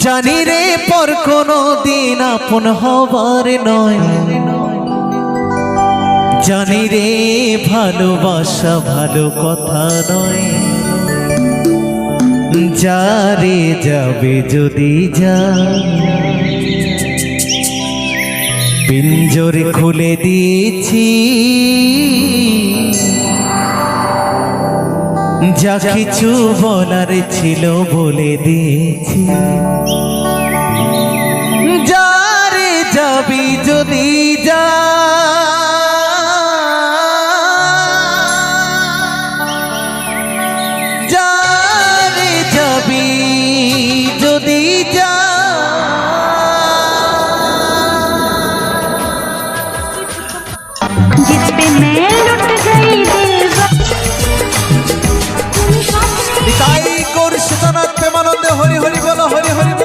জানি রে পর কোনো দিন আপন হবার নয়, জানি রে ভালোবাসা ভালো কথা নয়। যারে যাবে যদি যা, পিঞ্জর খুলে দিয়েছি, যা কিছু বলার ছিল বলে দিয়েছি। যারে যাবি যদি যা, যারে যাবি যদি যা, जिस पे मैं लुट गई दिल তাই করছে জানাতে মানন্দে হরি হরি বলো হরি হরি।